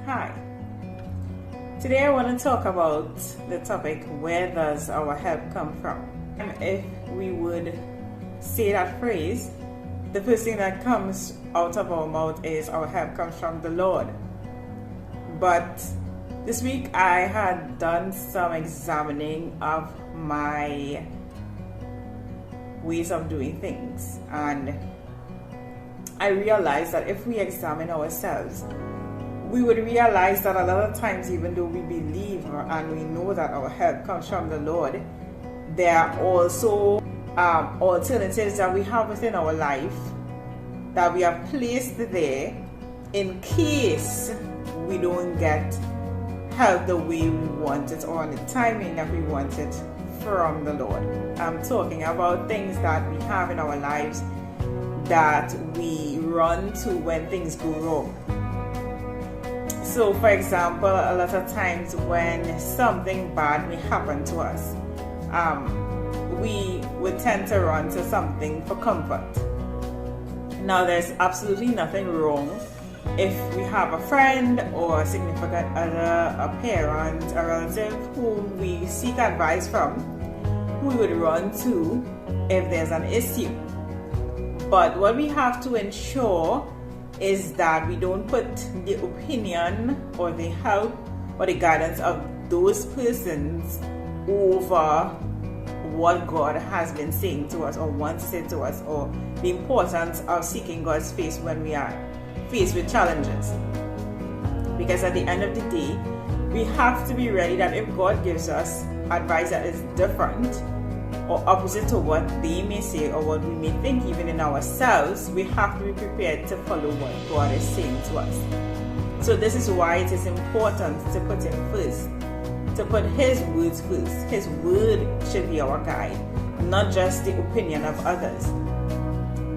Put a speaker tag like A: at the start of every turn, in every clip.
A: Hi. Today I want to talk about the topic, where does our help come from? And if we would say that phrase, the first thing that comes out of our mouth is our help comes from the Lord. But this week I had done some examining of my ways of doing things, and I realized that if we examine ourselves, we would realize that a lot of times, even though we believe and we know that our help comes from the Lord, there are also alternatives that we have within our life that we have placed there in case we don't get help the way we want it or on the timing that we want it from the Lord. I'm talking about things that we have in our lives that we run to when things go wrong. So, for example, a lot of times when something bad may happen to us, we would tend to run to something for comfort. Now, there's absolutely nothing wrong if we have a friend or a significant other, a parent, a relative whom we seek advice from, who we would run to if there's an issue. But what we have to ensure is that we don't put the opinion or the help or the guidance of those persons over what God has been saying to us or wants to say to us, or the importance of seeking God's face when we are faced with challenges. Because at the end of the day, we have to be ready that if God gives us advice that is different or opposite to what they may say or what we may think even in ourselves, we have to be prepared to follow what God is saying to us. So this is why it is important to put Him first, to put His words first. His word should be our guide, not just the opinion of others.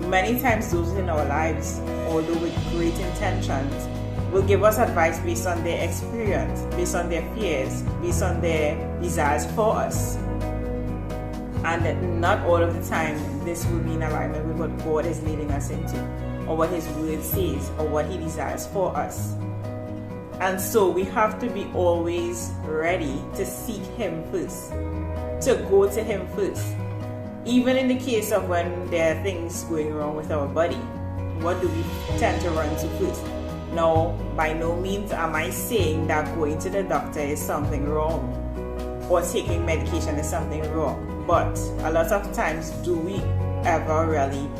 A: Many times those in our lives, although with great intentions, will give us advice based on their experience, based on their fears, based on their desires for us. And not all of the time this will be in alignment with what God is leading us into, or what His word says, or what He desires for us. And so we have to be always ready to seek Him first, to go to Him first. Even in the case of when there are things going wrong with our body, what do we tend to run to first? Now, by no means am I saying that going to the doctor is something wrong, or taking medication is something wrong. But a lot of times, do we ever really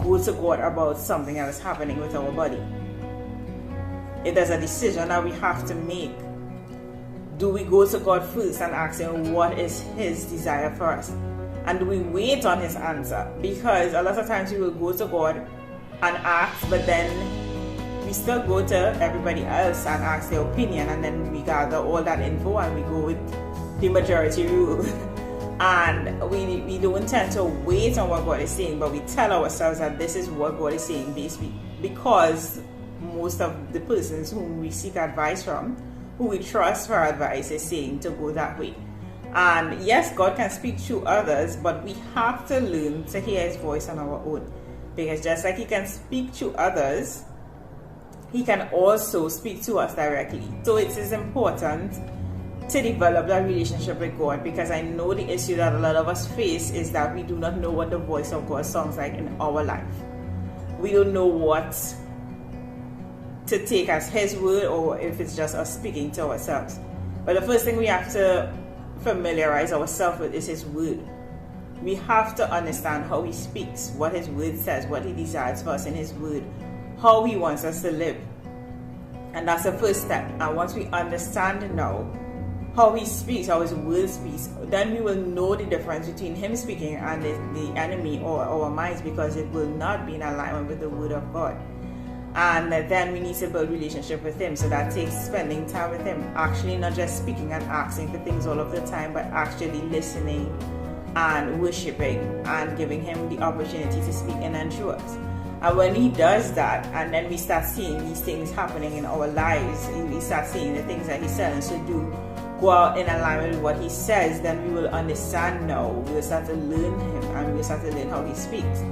A: go to God about something that is happening with our body? If there's a decision that we have to make, do we go to God first and ask Him what is His desire for us? And do we wait on His answer? Because a lot of times we will go to God and ask, but then we still go to everybody else and ask their opinion, and then we gather all that info and we go with the majority rule. And we don't tend to wait on what God is saying, but we tell ourselves that this is what God is saying basically, because most of the persons whom we seek advice from, who we trust for advice, is saying to go that way. And yes, God can speak through others, but we have to learn to hear His voice on our own. Because just like He can speak to others, He can also speak to us directly. So it is important to develop that relationship with God, because I know the issue that a lot of us face is that we do not know what the voice of God sounds like in our life. We don't know what to take as His word, or if it's just us speaking to ourselves. But the first thing we have to familiarize ourselves with is His word. We have to understand how He speaks, what His word says, what He desires for us in His word, how He wants us to live. And that's the first step. And once we understand now how He speaks, how His word speaks, then we will know the difference between Him speaking and the enemy or our minds, because it will not be in alignment with the word of God. And then we need to build relationship with Him. So that takes spending time with Him, actually not just speaking and asking for things all of the time, but actually listening and worshiping and giving Him the opportunity to speak in and through us. And when He does that, and then we start seeing these things happening in our lives, we start seeing the things that He's telling us to do go out in alignment with what He says, then we will understand now. We will start to learn Him, and we will start to learn how He speaks.